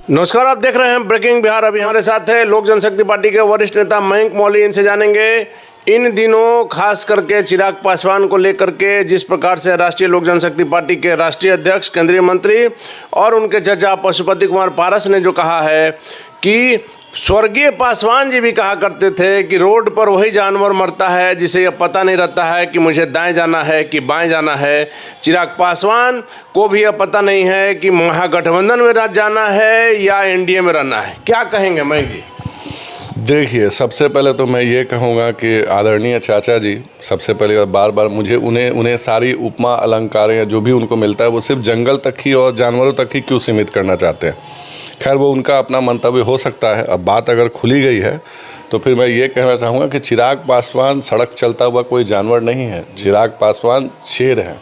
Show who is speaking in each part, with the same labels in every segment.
Speaker 1: नमस्कार, आप देख रहे हैं ब्रेकिंग बिहार। अभी हमारे साथ है लोक जनशक्ति पार्टी के वरिष्ठ नेता मयंक मौली। इनसे जानेंगे इन दिनों खास करके चिराग पासवान को लेकर के जिस प्रकार से राष्ट्रीय लोक जनशक्ति पार्टी के राष्ट्रीय अध्यक्ष, केंद्रीय मंत्री और उनके चचा पशुपति कुमार पारस ने जो कहा है कि स्वर्गीय पासवान जी भी कहा करते थे कि रोड पर वही जानवर मरता है जिसे यह पता नहीं रहता है कि मुझे दाएं जाना है कि बाएं जाना है। चिराग पासवान को भी यह पता नहीं है कि महागठबंधन में जाना है या एनडीए में रहना है। क्या कहेंगे मयंक जी?
Speaker 2: देखिए, सबसे पहले तो मैं ये कहूँगा कि आदरणीय चाचा जी, सबसे पहले बार बार मुझे उन्हें सारी उपमा अलंकार या जो भी उनको मिलता है वो सिर्फ जंगल तक ही और जानवरों तक ही क्यों सीमित करना चाहते हैं। खैर, वो उनका अपना मंतव्य हो सकता है। अब बात अगर खुली गई है तो फिर मैं ये कहना चाहूँगा कि चिराग पासवान सड़क चलता हुआ कोई जानवर नहीं है। चिराग पासवान शेर हैं,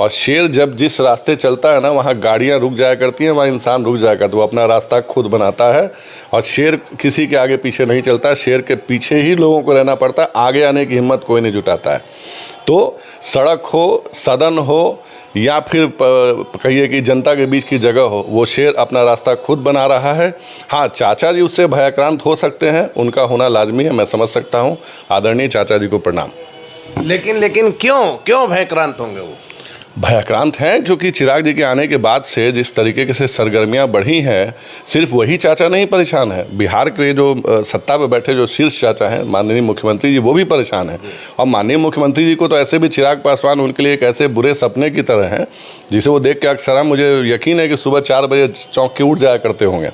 Speaker 2: और शेर जब जिस रास्ते चलता है ना, वहाँ गाड़ियाँ रुक जाया करती हैं, वहाँ इंसान रुक जाया करता है। वो अपना रास्ता खुद बनाता है और शेर किसी के आगे पीछे नहीं चलता। शेर के पीछे ही लोगों को रहना पड़ता है, आगे आने की हिम्मत कोई नहीं जुटाता है। तो सड़क हो, सदन हो या फिर कहिए कि जनता के बीच की जगह हो, वो शेर अपना रास्ता खुद बना रहा है। हाँ, चाचा जी उससे भयाक्रांत हो सकते हैं, उनका होना लाजमी है, मैं समझ सकता हूँ। आदरणीय चाचा जी को प्रणाम।
Speaker 1: लेकिन क्यों भयक्रांत होंगे? वो
Speaker 2: भयाक्रांत हैं क्योंकि चिराग जी के आने के बाद से जिस तरीके से सरगर्मियां बढ़ी हैं, सिर्फ वही चाचा नहीं परेशान है। बिहार के जो सत्ता पे बैठे जो शीर्ष चाचा हैं, माननीय मुख्यमंत्री जी, वो भी परेशान हैं। और माननीय मुख्यमंत्री जी को तो ऐसे भी चिराग पासवान उनके लिए एक ऐसे बुरे सपने की तरह हैं जिसे वो देख के अक्सर मुझे यकीन है कि सुबह 4 बजे चौंक के उठ जाया करते होंगे।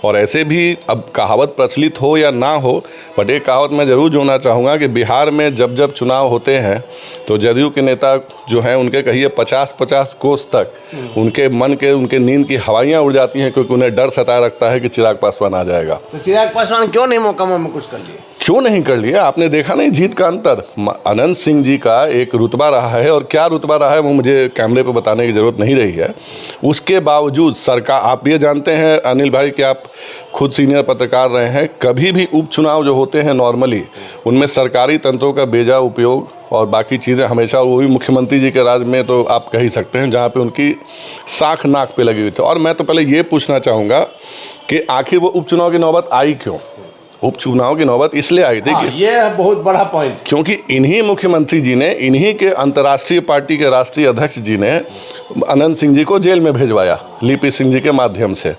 Speaker 2: और ऐसे भी अब कहावत प्रचलित हो या ना हो, बट एक कहावत मैं ज़रूर जोड़ना चाहूँगा कि बिहार में जब जब चुनाव होते हैं तो जदयू के नेता जो हैं उनके कहिए 50-50 कोस तक उनके मन के उनके नींद की हवाइयाँ उड़ जाती हैं, क्योंकि उन्हें डर सताए रखता है कि चिराग पासवान आ जाएगा।
Speaker 1: तो चिराग पासवान क्यों नहीं मौका में कुछ कर लिए?
Speaker 2: क्यों नहीं कर लिया? आपने देखा नहीं जीत का अंतर? अनंत सिंह जी का एक रुतबा रहा है, और क्या रुतबा रहा है वो मुझे कैमरे पे बताने की ज़रूरत नहीं रही है। उसके बावजूद सरकार, आप ये जानते हैं अनिल भाई कि आप खुद सीनियर पत्रकार रहे हैं, कभी भी उपचुनाव जो होते हैं नॉर्मली उनमें सरकारी तंत्रों का बेजा उपयोग और बाकी चीज़ें हमेशा, वो भी मुख्यमंत्री जी के राज में तो आप कह ही सकते हैं, जहाँ पे उनकी साख नाक पे लगी हुई थी। और मैं तो पहले ये पूछना चाहूँगा कि आखिर वो उपचुनाव की नौबत आई क्यों? उपचुनाव की नौबत इसलिए आई थी कि
Speaker 1: ये बहुत बड़ा पॉइंट,
Speaker 2: क्योंकि इन्हीं मुख्यमंत्री जी ने, इन्हीं के अंतर्राष्ट्रीय पार्टी के राष्ट्रीय अध्यक्ष जी ने अनंत सिंह जी को जेल में भेजवाया लिपि सिंह जी के माध्यम से,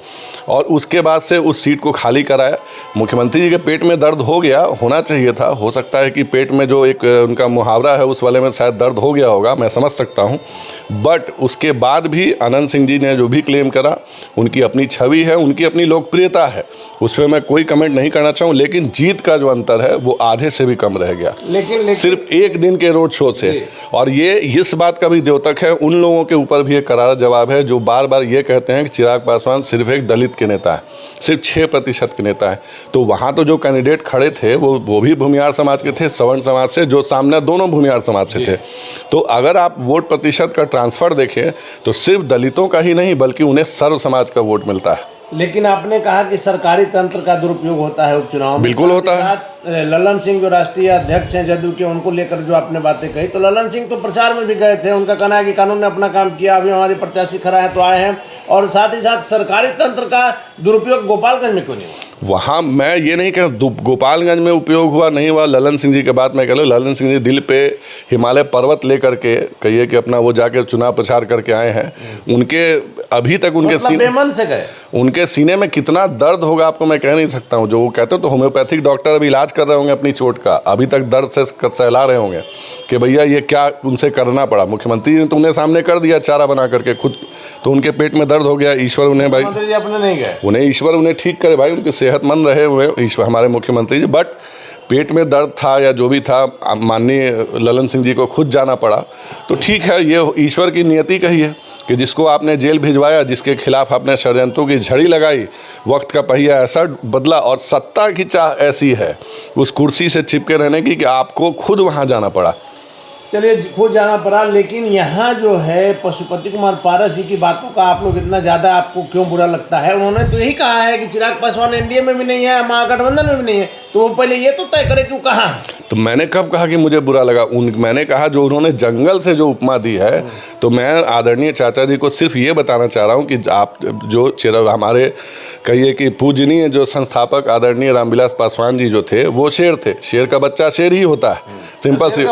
Speaker 2: और उसके बाद से उस सीट को खाली कराया। मुख्यमंत्री जी के पेट में दर्द हो गया, होना चाहिए था, हो सकता है कि पेट में जो एक उनका मुहावरा है उस वाले में शायद दर्द हो गया होगा, मैं समझ सकता हूँ। बट उसके बाद भी अनंत सिंह जी ने जो भी क्लेम करा, उनकी अपनी छवि है, उनकी अपनी लोकप्रियता है, उस पर मैं कोई कमेंट नहीं करना चाहूँ। लेकिन जीत का जो अंतर है वो आधे से भी कम रह गया, लेकिन सिर्फ एक दिन के रोड शो से। और ये इस बात का भी द्योतक है, उन लोगों के ऊपर भी एक करारा जवाब है जो बार बार ये कहते हैं कि चिराग पासवान सिर्फ एक दलित के नेता है, सिर्फ 6% के नेता है। तो वहाँ तो जो कैंडिडेट खड़े थे वो भी भूमिहार समाज के थे, सवर्ण समाज से, जो सामने दोनों भूमिहार समाज से थे। तो अगर आप वोट प्रतिशत का ट्रांसफ़र देखें तो सिर्फ दलितों का ही नहीं बल्कि उन्हें सर्व समाज का वोट मिलता है।
Speaker 1: लेकिन आपने कहा कि सरकारी तंत्र का दुरुपयोग होता है उपचुनाव में।
Speaker 2: बिल्कुल होता है।
Speaker 1: ललन सिंह जो राष्ट्रीय अध्यक्ष हैं जदयू के, उनको लेकर जो आपने बातें कही, तो ललन सिंह तो प्रचार में भी गए थे। उनका कहना है कि कानून ने अपना काम किया, अभी हमारी प्रत्याशी खड़ा है तो आए हैं। और साथ ही साथ सरकारी तंत्र का दुरुपयोग गोपालगंज में क्यों नहीं हुआ?
Speaker 2: वहाँ मैं ये नहीं कह गोपालगंज में उपयोग हुआ नहीं हुआ, ललन सिंह जी के बात मैं कह लूँ। ललन सिंह जी दिल पे हिमालय पर्वत लेकर के कहिए कि अपना वो जाके चुनाव प्रचार करके आए हैं। उनके अभी तक उनके
Speaker 1: बेमन से गए,
Speaker 2: उनके सीने में कितना दर्द होगा आपको मैं कह नहीं सकता हूँ। जो वो कहते हैं तो होम्योपैथिक डॉक्टर अभी इलाज कर रहे होंगे अपनी चोट का, अभी तक दर्द से सहला रहे होंगे कि भैया ये क्या उनसे करना पड़ा। मुख्यमंत्री ने तो उन्हें सामने कर दिया चारा बना करके खुद, तो उनके पेट में दर्द हो गया। ईश्वर उन्हें भाई,
Speaker 1: अपने नहीं गए,
Speaker 2: उन्हें ईश्वर उन्हें ठीक करे भाई, उनके सेहतमंद रहे हुए ईश्वर हमारे मुख्यमंत्री जी। बट पेट में दर्द था या जो भी था, माननीय ललन सिंह जी को खुद जाना पड़ा। तो ठीक है, ये ईश्वर की नियति कही है कि जिसको आपने जेल भिजवाया, जिसके खिलाफ आपने षड्यंत्रों की झड़ी लगाई, वक्त का पहिया ऐसा बदला और सत्ता की चाह ऐसी है उस कुर्सी से चिपके रहने की कि आपको खुद वहाँ जाना पड़ा।
Speaker 1: चलिए, खुद जाना पड़ा। लेकिन यहाँ जो है पशुपति कुमार पारस जी की बातों का आप लोग इतना ज़्यादा आपको क्यों बुरा लगता है? उन्होंने तो यही कहा है कि चिराग पासवान एनडीए में भी नहीं है, महागठबंधन में भी नहीं है, तो वो पहले ये तो तय करे कि वो कहाँ है।
Speaker 2: तो मैंने कब कहा कि मुझे बुरा लगा? मैंने कहा जो उन्होंने जंगल से जो उपमा दी है, तो मैं आदरणीय चाचा जी को सिर्फ ये बताना चाह रहा हूँ कि आप जो हमारे कहिए कि पूजनीय जो संस्थापक आदरणीय रामविलास पासवान जी जो थे, वो शेर थे। शेर का बच्चा शेर ही होता है, सिंपल सी।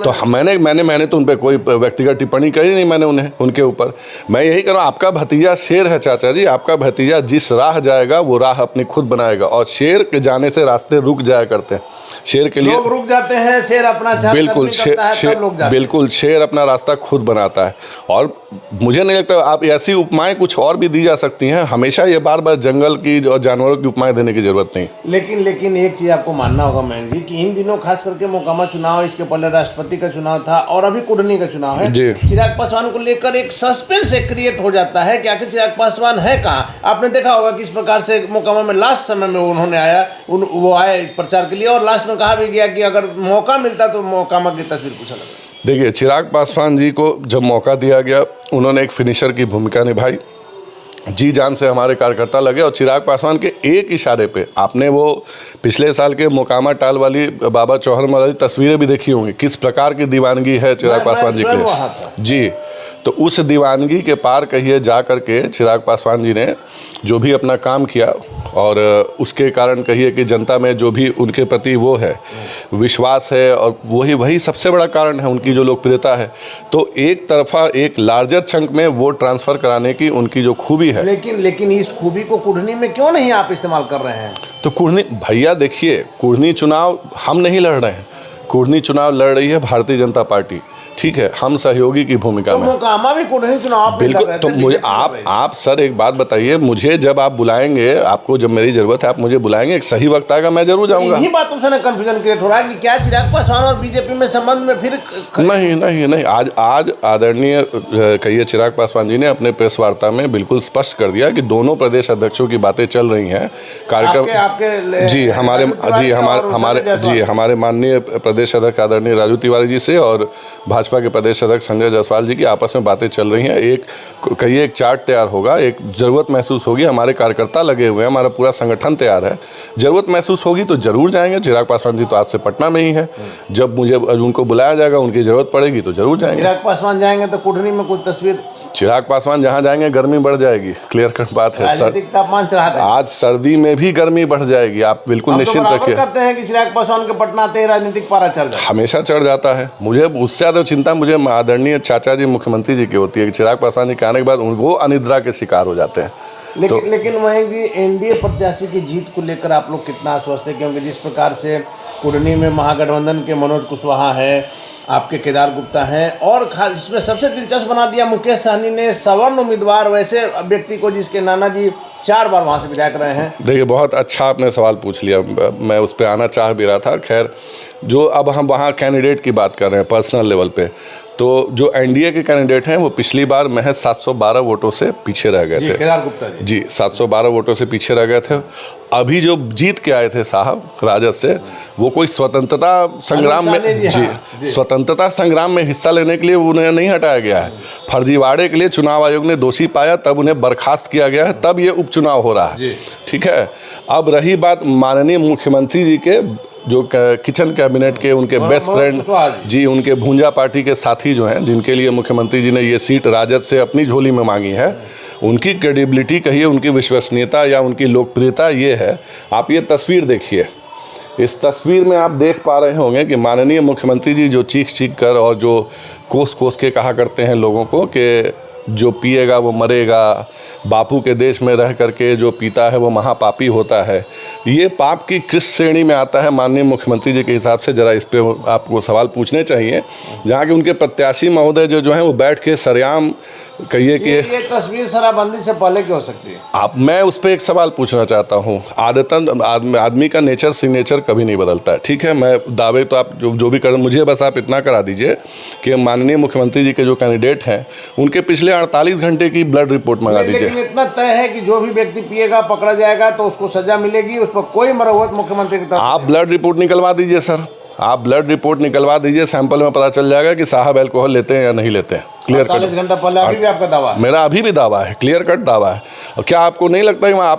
Speaker 2: तो मैंने तो उन पर कोई व्यक्तिगत टिप्पणी करी नहीं मैंने उनके ऊपर। मैं यही कह रहा हूँ, आपका भतीजा शेर है चाचा जी, आपका भतीजा जिस राह जाएगा वो राह अपनी खुद बनाएगा, और शेर के जाने से रास्ते रुक जाया करते हैं। शेर के लिए
Speaker 1: लोग रुक जाते हैं, शेर अपना
Speaker 2: बिल्कुल शेर अपना रास्ता खुद बनाता है। और मुझे नहीं लगता आप ऐसी उपमाएं कुछ और भी दी जा सकती हैं, हमेशा ये बार बार जंगल की और जानवरों की उपमाएं देने की जरूरत नहीं।
Speaker 1: लेकिन एक चीज आपको मानना होगा मयंक जी कि इन दिनों खास करके मोकामा चुनाव, इसके पहले राष्ट्रपति का चुनाव था और अभी कुढ़नी का चुनाव है, चिराग पासवान को लेकर एक सस्पेंस क्रिएट हो जाता है कि आखिर चिराग पासवान है कहाँ। आपने देखा होगा किस प्रकार से मोकामा में लास्ट समय में उन्होंने वो आए प्रचार के लिए, और लास्ट में कहा भी गया कि अगर मौका मिलता तो मोकामा की तस्वीर कुछ अलग।
Speaker 2: देखिए, चिराग पासवान जी को जब मौका दिया गया, उन्होंने एक फिनिशर की भूमिका निभाई, जी जान से हमारे कार्यकर्ता लगे, और चिराग पासवान के एक इशारे पे, आपने वो पिछले साल के मोकामा टाल वाली बाबा चौहर वाली तस्वीरें भी देखी होंगी, किस प्रकार की दीवानगी है चिराग पासवान जी के लिए। जी, तो उस दीवानगी के पार कहिए जा करके चिराग पासवान जी ने जो भी अपना काम किया, और उसके कारण कहिए कि जनता में जो भी उनके प्रति वो है विश्वास है, और वही सबसे बड़ा कारण है उनकी जो लोकप्रियता है। तो एक तरफा एक लार्जर चंक में वोट ट्रांसफ़र कराने की उनकी जो खूबी है,
Speaker 1: लेकिन इस खूबी को कुढ़नी में क्यों नहीं आप इस्तेमाल कर रहे हैं?
Speaker 2: तो कुढ़नी भैया देखिए, कुढ़नी चुनाव हम नहीं लड़ रहे हैं, कुढ़नी चुनाव लड़ रही है भारतीय जनता पार्टी, ठीक है, हम सहयोगी की भूमिका में।
Speaker 1: मोकामा भी कुढ़नी चुनाव
Speaker 2: बिल्कुल। तो मुझे आप सर एक बात बताइए, मुझे जब आप बुलाएंगे, आपको जब मेरी जरूरत है आप मुझे बुलाएंगे, एक सही वक्त आएगा मैं जरूर जाऊंगा।
Speaker 1: इन्हीं बातों से ना कंफ्यूजन क्रिएट हो रहा है कि क्या चिराग पासवान और बीजेपी में संबंध में फिर
Speaker 2: नहीं। आज आदरणीय कहिए चिराग पासवान जी ने अपने प्रेस वार्ता में बिल्कुल स्पष्ट कर दिया कि दोनों प्रदेश अध्यक्षों की बातें चल रही हैं। कार्यक्रम जी हमारे माननीय प्रदेश अध्यक्ष आदरणीय राजू तिवारी जी से और भाजपा के प्रदेश अध्यक्ष संजय जायसवाल जी की आपस में बातें चल रही हैं। एक चार्ट तैयार होगा, एक ज़रूरत महसूस होगी, हमारे कार्यकर्ता लगे हुए हैं, हमारा पूरा संगठन तैयार है, ज़रूरत महसूस होगी तो जरूर जाएंगे। चिराग पासवान जी तो आज से पटना में ही है, जब मुझे उनको बुलाया जाएगा, उनकी ज़रूरत पड़ेगी तो जरूर जाएंगे।
Speaker 1: चिराग पासवान जाएंगे तो कुढ़नी में कुछ तस्वीर,
Speaker 2: चिराग पासवान जहाँ जाएंगे गर्मी बढ़ जाएगी, क्लियर कट बात है।
Speaker 1: तापमान चढ़ा दें,
Speaker 2: आज सर्दी में भी गर्मी बढ़ जाएगी, आप बिल्कुल निश्चिंत रखिए।
Speaker 1: कहते हैं कि चिराग पासवान के पटना आते ही राजनीतिक पारा चढ़ जाता है,
Speaker 2: हमेशा चढ़ जाता है। मुझे उससे ज़्यादा चिंता मुझे आदरणीय चाचा जी मुख्यमंत्री जी की होती है कि चिराग पासवान जी के आने के बाद वो अनिद्रा के शिकार हो जाते हैं।
Speaker 1: लेकिन मयंक जी, एनडीए प्रत्याशी की जीत को लेकर आप लोग कितना आश्वस्त है? क्योंकि जिस प्रकार से कुढ़नी में महागठबंधन के मनोज कुशवाहा है, आपके केदार गुप्ता हैं, और खास इसमें सबसे दिलचस्प बना दिया मुकेश सहनी ने सवर्ण उम्मीदवार, वैसे व्यक्ति को जिसके नाना जी 4 बार वहाँ से विधायक रहे हैं।
Speaker 2: देखिए, बहुत अच्छा आपने सवाल पूछ लिया, मैं उस पर आना चाह भी रहा था। खैर, जो अब हम वहाँ कैंडिडेट की बात कर रहे हैं पर्सनल लेवल पे, तो जो एनडीए के कैंडिडेट हैं वो पिछली बार महज 712 वोटों से पीछे रह गए थे।
Speaker 1: केदार गुप्ता जी
Speaker 2: 712 वोटों से पीछे रह गए थे। अभी जो जीत के आए थे साहब राजद से, वो कोई स्वतंत्रता संग्राम में स्वतंत्रता संग्राम में हिस्सा लेने के लिए उन्हें नहीं हटाया गया है। फर्जीवाड़े के लिए चुनाव आयोग ने दोषी पाया, तब उन्हें बर्खास्त किया गया है, तब ये उपचुनाव हो रहा है। ठीक है, अब रही बात माननीय मुख्यमंत्री जी के जो किचन कैबिनेट के उनके बेस्ट फ्रेंड जी, उनके भूंजा पार्टी के साथी जो हैं, जिनके लिए मुख्यमंत्री जी ने ये सीट राजद से अपनी झोली में मांगी है, उनकी क्रेडिबिलिटी कहिए, उनकी विश्वसनीयता या उनकी लोकप्रियता ये है। आप ये तस्वीर देखिए, इस तस्वीर में आप देख पा रहे होंगे कि माननीय मुख्यमंत्री जी जो चीख कर और जो कोस के कहा करते हैं लोगों को कि जो पिएगा वो मरेगा, बापू के देश में रह करके जो पीता है वो महापापी होता है, ये पाप की किस श्रेणी में आता है माननीय मुख्यमंत्री जी के हिसाब से? ज़रा इस पर आपको सवाल पूछने चाहिए, जहाँ के उनके प्रत्याशी महोदय जो हैं वो बैठ के सरेआम कहिए कि
Speaker 1: ये तस्वीर शराबबंदी से पहले की हो सकती है।
Speaker 2: मैं उस पर एक सवाल पूछना चाहता हूँ। आदतन आदमी का नेचर सिग्नेचर कभी नहीं बदलता है, ठीक है। मैं दावे तो आप जो भी कर, मुझे बस आप इतना करा दीजिए कि माननीय मुख्यमंत्री जी के जो कैंडिडेट हैं उनके पिछले 48 घंटे की ब्लड रिपोर्ट मंगा दीजिए।
Speaker 1: लेकिन इतना तय है कि जो भी व्यक्ति पिएगा पकड़ा जाएगा तो उसको सजा मिलेगी, उस पर कोई मरम्मत मुख्यमंत्री की तरफ।
Speaker 2: आप ब्लड रिपोर्ट निकलवा दीजिए सर, आप ब्लड रिपोर्ट निकलवा दीजिए, सैंपल में पता चल जाएगा कि साहब अल्कोहल लेते हैं या नहीं लेते हैं। क्लियर
Speaker 1: 48 घंटा पहले अभी भी आपका दावा है?
Speaker 2: मेरा अभी भी दावा है, क्लियर कट दावा है। और क्या आपको नहीं लगता है वहाँ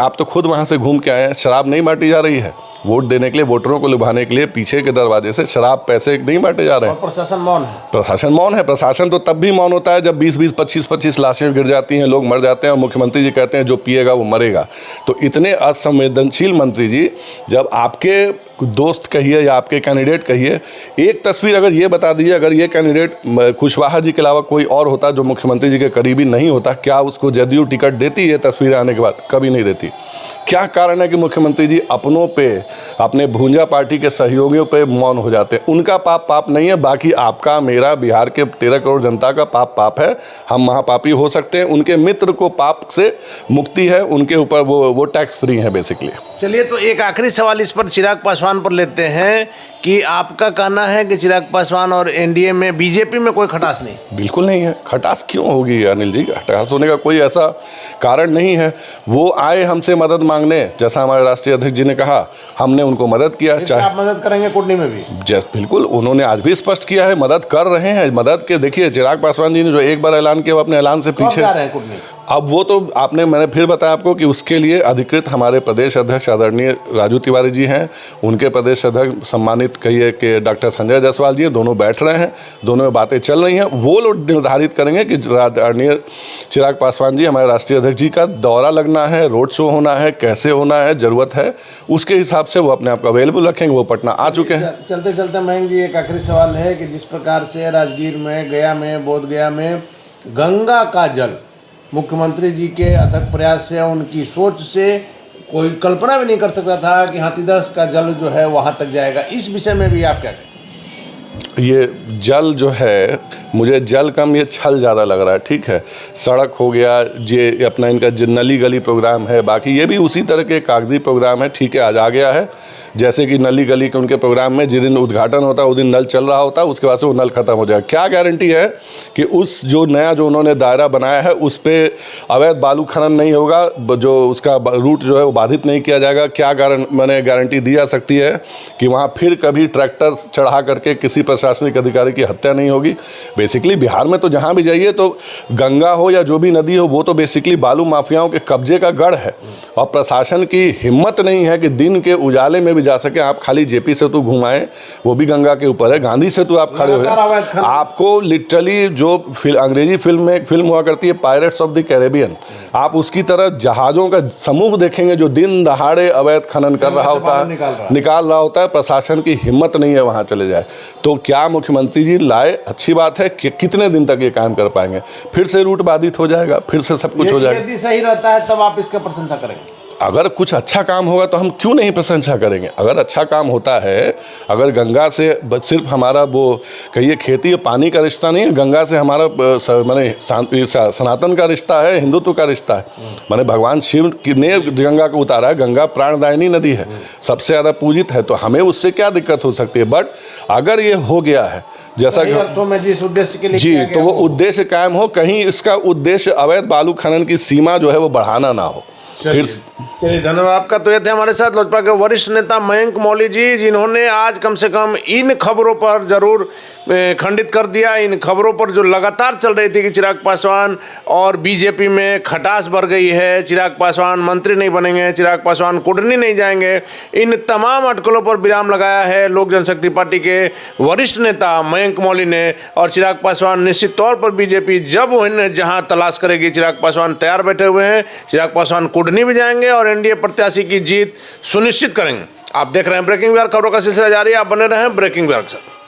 Speaker 2: आप तो खुद वहाँ से घूम के आए हैं, शराब नहीं बांटी जा रही है? वोट देने के लिए, वोटरों को लुभाने के लिए पीछे के दरवाजे से शराब पैसे नहीं बांटे जा रहे हैं।
Speaker 1: प्रशासन मौन है?
Speaker 2: प्रशासन मौन है। प्रशासन तो तब भी मौन होता है जब 20-20, 25-25 लाशें गिर जाती हैं, लोग मर जाते हैं और मुख्यमंत्री जी कहते हैं जो पिएगा वो मरेगा। तो इतने असंवेदनशील मंत्री जी, जब आपके दोस्त कहिए या आपके कैंडिडेट कहिए, एक तस्वीर अगर ये बता दीजिए, अगर ये कैंडिडेट कुशवाहा जी के अलावा कोई और होता जो मुख्यमंत्री जी के करीबी नहीं होता, क्या उसको जदयू टिकट देती? ये तस्वीरें आने के बाद कभी नहीं देती। क्या कारण है कि मुख्यमंत्री जी अपनों पे, अपने भूंजा पार्टी के सहयोगियों पे मौन हो जाते हैं? उनका पाप नहीं है, बाकी आपका, मेरा, बिहार के 13 करोड़ जनता का पाप है। हम महापापी हो सकते हैं, उनके मित्र को पाप से मुक्ति है, उनके ऊपर वो टैक्स फ्री है बेसिकली।
Speaker 1: चलिए, तो एक आखिरी सवाल इस पर चिराग पासवान पर लेते हैं कि आपका कहना है कि चिराग पासवान और एनडीए में, बीजेपी में कोई खटास नहीं?
Speaker 2: बिल्कुल नहीं है। खटास क्यों होगी अनिल जी? खटास होने का कोई ऐसा कारण नहीं है। वो आए हमसे मदद मांगने, जैसा हमारे राष्ट्रीय अध्यक्ष जी ने कहा, हमने उनको मदद किया। चाहे आप
Speaker 1: मदद करेंगे कुटनी में भी?
Speaker 2: बिल्कुल, उन्होंने आज भी स्पष्ट किया है, मदद कर रहे हैं। मदद के देखिए, चिराग पासवान जी ने जो एक बार ऐलान किया, वो अपने ऐलान से पीछे
Speaker 1: जा रहे हैं कुटनी।
Speaker 2: अब वो तो मैंने फिर बताया आपको कि उसके लिए अधिकृत हमारे प्रदेश अध्यक्ष आदरणीय राजू तिवारी जी हैं, उनके प्रदेश अध्यक्ष सम्मानित कहिए कि डॉक्टर संजय जायसवाल जी, दोनों बैठ रहे हैं, दोनों में बातें चल रही हैं। वो लोग निर्धारित करेंगे कि आदरणीय चिराग पासवान जी, हमारे राष्ट्रीय अध्यक्ष जी का दौरा लगना है, रोड शो होना है, कैसे होना है, ज़रूरत है, उसके हिसाब से वो अपने आप को अवेलेबल रखेंगे। वो पटना आ चुके हैं।
Speaker 1: चलते चलते मयंक जी, एक आखिरी सवाल है कि जिस प्रकार से राजगीर में, गया में, बोधगया में गंगा का जल मुख्यमंत्री जी के अथक प्रयास से, उनकी सोच से कोई कल्पना भी नहीं कर सकता था कि हाथीदह का जल जो है वहाँ तक जाएगा। इस विषय में भी आप क्या कहें?
Speaker 2: ये जल जो है, मुझे जल कम, ये छल ज़्यादा लग रहा है। ठीक है, सड़क हो गया, ये अपना इनका नली गली प्रोग्राम है, बाकी ये भी उसी तरह के कागजी प्रोग्राम है। ठीक है, आज आ गया है, जैसे कि नली गली के उनके प्रोग्राम में जिस दिन उद्घाटन होता है उस दिन नल चल रहा होता है, उसके बाद से वो नल खत्म हो जाएगा। क्या गारंटी है कि उस जो नया जो उन्होंने दायरा बनाया है उस पर अवैध बालू खनन नहीं होगा, जो उसका रूट जो है वो बाधित नहीं किया जाएगा? क्या गारंटी दी जा सकती है कि वहाँ फिर कभी ट्रैक्टर चढ़ा करके किसी प्रशासनिक अधिकारी की हत्या नहीं होगी? बेसिकली बिहार में तो जहाँ भी जाइए तो गंगा हो या जो भी नदी हो, वो तो बेसिकली बालू माफियाओं के कब्जे का गढ़ है, और प्रशासन की हिम्मत नहीं है कि दिन के उजाले में भी जा सके। आप खाली जेपी सेतु घुमाएं, वो भी गंगा के ऊपर है, गांधी सेतु आप खड़े हो जाए, आपको लिटरली जो अंग्रेजी फिल्म में एक फिल्म हुआ करती है पायरेट्स ऑफ द कैरेबियन, आप उसकी तरह जहाज़ों का समूह देखेंगे जो दिन दहाड़े अवैध खनन कर रहा होता है, निकाल रहा होता है। प्रशासन की हिम्मत नहीं है वहाँ चले जाए। तो क्या मुख्यमंत्री जी लाए, अच्छी बात है, कि कितने दिन तक ये कायम कर पाएंगे? फिर से रूट बाधित हो जाएगा, फिर से सब कुछ हो जाएगा।
Speaker 1: यदि सही रहता है तब आप इसका प्रशंसा करेंगे?
Speaker 2: अगर कुछ अच्छा काम होगा तो हम क्यों नहीं प्रशंसा करेंगे? अगर अच्छा काम होता है, अगर गंगा से सिर्फ हमारा वो कहिए खेती पानी का रिश्ता नहीं है, गंगा से हमारा माने सनातन का रिश्ता है, हिंदुत्व का रिश्ता है। माने भगवान शिव ने गंगा को उतारा है, गंगा प्राणदायिनी नदी है, सबसे ज़्यादा पूजित है, तो हमें उससे क्या दिक्कत हो सकती है? बट अगर ये हो गया है जैसा
Speaker 1: तो मैं जिस उद्देश्य के लिए
Speaker 2: जी, तो वो उद्देश्य कायम हो, कहीं इसका उद्देश्य अवैध बालू खनन की सीमा जो है वो बढ़ाना ना हो।
Speaker 1: चलिए, धन्यवाद आपका। तो ये थे हमारे साथ लोजपा के वरिष्ठ नेता मयंक मौली जी, जिन्होंने आज कम से कम इन खबरों पर जरूर खंडित कर दिया, इन खबरों पर जो लगातार चल रही थी कि चिराग पासवान और बीजेपी में खटास बढ़ गई है, चिराग पासवान मंत्री नहीं बनेंगे, चिराग पासवान कुटनी नहीं जाएंगे, इन तमाम अटकलों पर विराम लगाया है लोक जनशक्ति पार्टी के वरिष्ठ नेता मयंक मौली ने। और चिराग पासवान निश्चित तौर पर बीजेपी जब उन्हें जहां तलाश करेगी, चिराग पासवान तैयार बैठे हुए हैं। चिराग पासवान कुटनी भी जाएंगे और एनडीए प्रत्याशी की जीत सुनिश्चित करेंगे। आप देख रहे हैं ब्रेकिंग बिहार, खबरों का सिलसिला जारी है, आप बने रहें ब्रेकिंग बिहार के साथ।